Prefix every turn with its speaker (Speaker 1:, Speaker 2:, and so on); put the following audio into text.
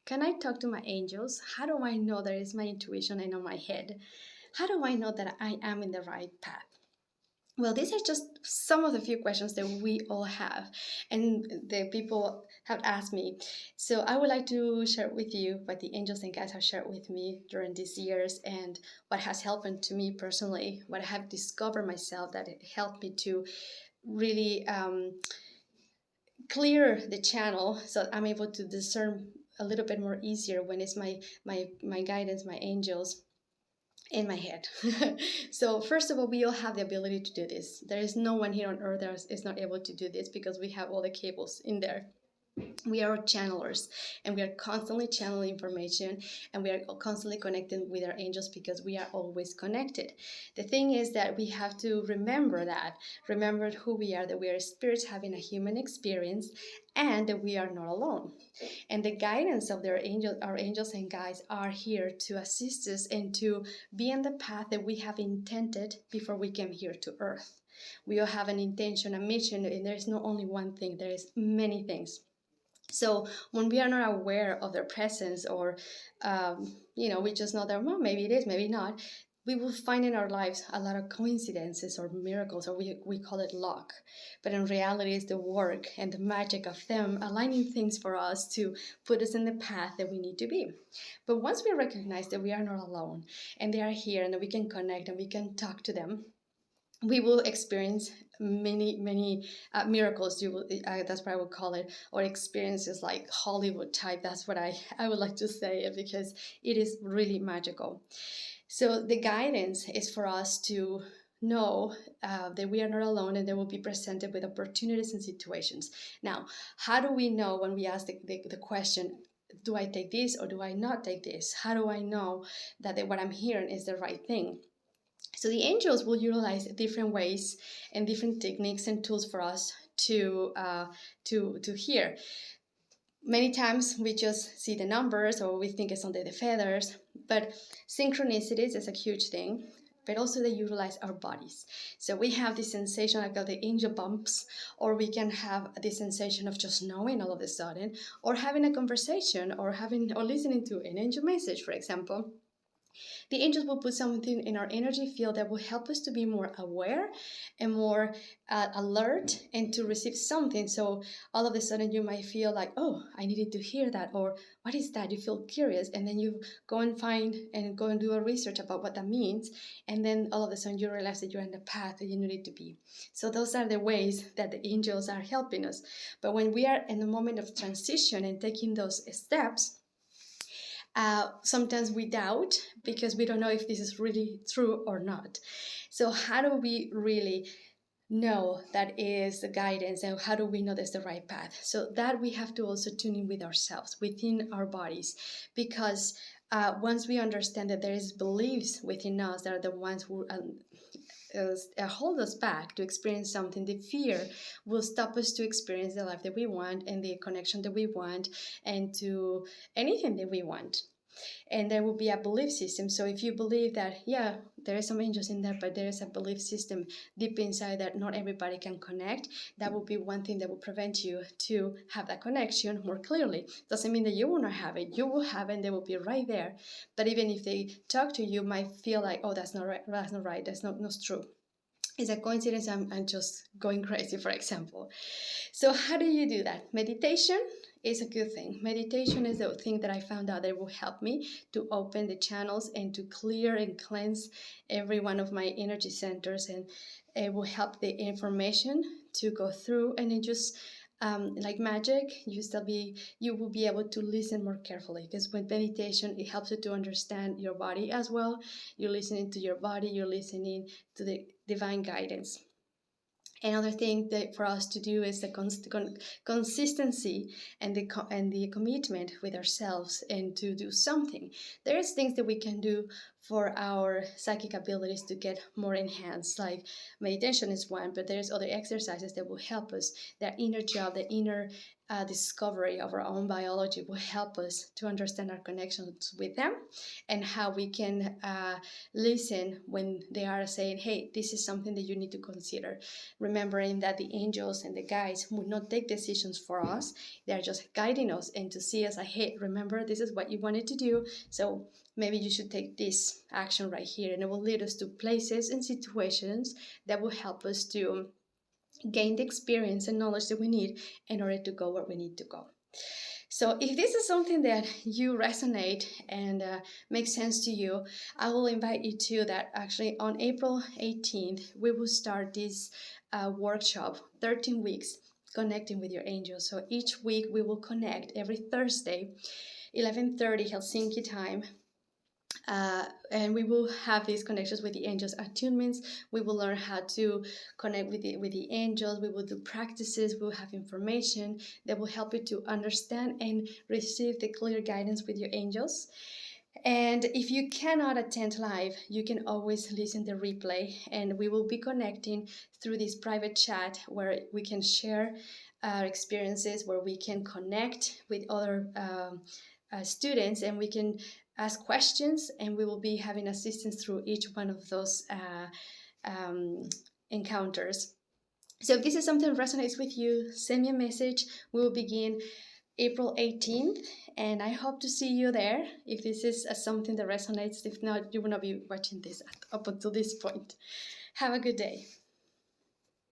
Speaker 1: Can I talk to my angels? How do I know that it's my intuition and not my head? How do I know that I am in the right path? Well, these are just some of the few questions that we all have, and the people have asked me. So I would like to share with you what the angels and guides have shared with me during these years, and what has helped to me personally, what I have discovered myself that it helped me to really clear the channel, so I'm able to discern a little bit more easier when it's my guidance, my angels in my head. So first of all, we all have the ability to do this. There is no one here on earth that is not able to do this, because we have all the cables in there. We are channelers, and we are constantly channeling information, and we are constantly connecting with our angels because we are always connected. The thing is that we have to remember who we are, that we are spirits having a human experience, and that we are not alone. And the guidance of our angels and guides are here to assist us and to be on the path that we have intended before we came here to earth. We all have an intention, a mission, and there's not only one thing, there is many things. So when we are not aware of their presence, or we just know that, well, maybe it is, maybe not, we will find in our lives a lot of coincidences or miracles, or we call it luck. But in reality, it's the work and the magic of them aligning things for us to put us in the path that we need to be. But once we recognize that we are not alone, and they are here, and that we can connect and we can talk to them, we will experience many miracles. That's what I would call it, or experiences like Hollywood type. That's what I would like to say it, because it is really magical. So the guidance is for us to know that we are not alone, and they will be presented with opportunities and situations. Now, how do we know when we ask the question, do I take this or do I not take this? How do I know that what I'm hearing is the right thing? So the angels will utilize different ways and different techniques and tools for us to hear. Many times we just see the numbers, or we think it's under the feathers, but synchronicities is a huge thing. But also they utilize our bodies. So we have this sensation, like the angel bumps, or we can have this sensation of just knowing all of a sudden, or having a conversation, or listening to an angel message, for example. The angels will put something in our energy field that will help us to be more aware and more alert, and to receive something. So all of a sudden you might feel like, oh, I needed to hear that, or what is that? You feel curious, and then you go and do a research about what that means, and then all of a sudden you realize that you're in the path that you needed to be. So those are the ways that the angels are helping us. But when we are in the moment of transition and taking those steps, sometimes we doubt, because we don't know if this is really true or not. So how do we really know that is the guidance, and how do we know that's the right path? So that we have to also tune in with ourselves, within our bodies, because once we understand that there is beliefs within us that are the ones who hold us back to experience something, the fear will stop us to experience the life that we want, and the connection that we want, and to anything that we want. And there will be a belief system. So if you believe that, yeah, there is some angels in there, but there is a belief system deep inside that not everybody can connect, that will be one thing that will prevent you to have that connection more clearly. Doesn't mean that you will not have it. You will have it, and they will be right there. But even if they talk to you, might feel like, oh, that's not right, that's not true. It's a coincidence, I'm just going crazy, for example. So how do you do that? Meditation is a good thing. Meditation is the thing that I found out that will help me to open the channels and to clear and cleanse every one of my energy centers, and it will help the information to go through, and it just like magic, you will be able to listen more carefully, because with meditation it helps you to understand your body as well. You're listening to your body, you're listening to the divine guidance. Another thing that for us to do is the consistency and the commitment with ourselves, and to do something. There's things that we can do for our psychic abilities to get more enhanced, like meditation is one, but there's other exercises that will help us, that inner job, the inner discovery of our own biology will help us to understand our connections with them and how we can listen when they are saying, hey, this is something that you need to consider. Remembering that the angels and the guides would not take decisions for us, they're just guiding us and to see us like, hey, remember, this is what you wanted to do, so maybe you should take this action right here, and it will lead us to places and situations that will help us to gain the experience and knowledge that we need in order to go where we need to go. So if this is something that you resonate and makes sense to you, I will invite you to that. Actually, on April 18th, we will start this workshop, 13 weeks, connecting with your angels. So each week we will connect every Thursday, 11:30 Helsinki time, and we will have these connections with the angels attunements. We will learn how to connect with the angels. We will do practices. We will have information that will help you to understand and receive the clear guidance with your angels. And if you cannot attend live, you can always listen to the replay, and we will be connecting through this private chat where we can share our experiences, where we can connect with other students, and we can ask questions, and we will be having assistance through each one of those encounters. So if this is something that resonates with you, send me a message. We will begin April 18th, and I hope to see you there if this is something that resonates. If not, you will not be watching this up until this point. Have a good day.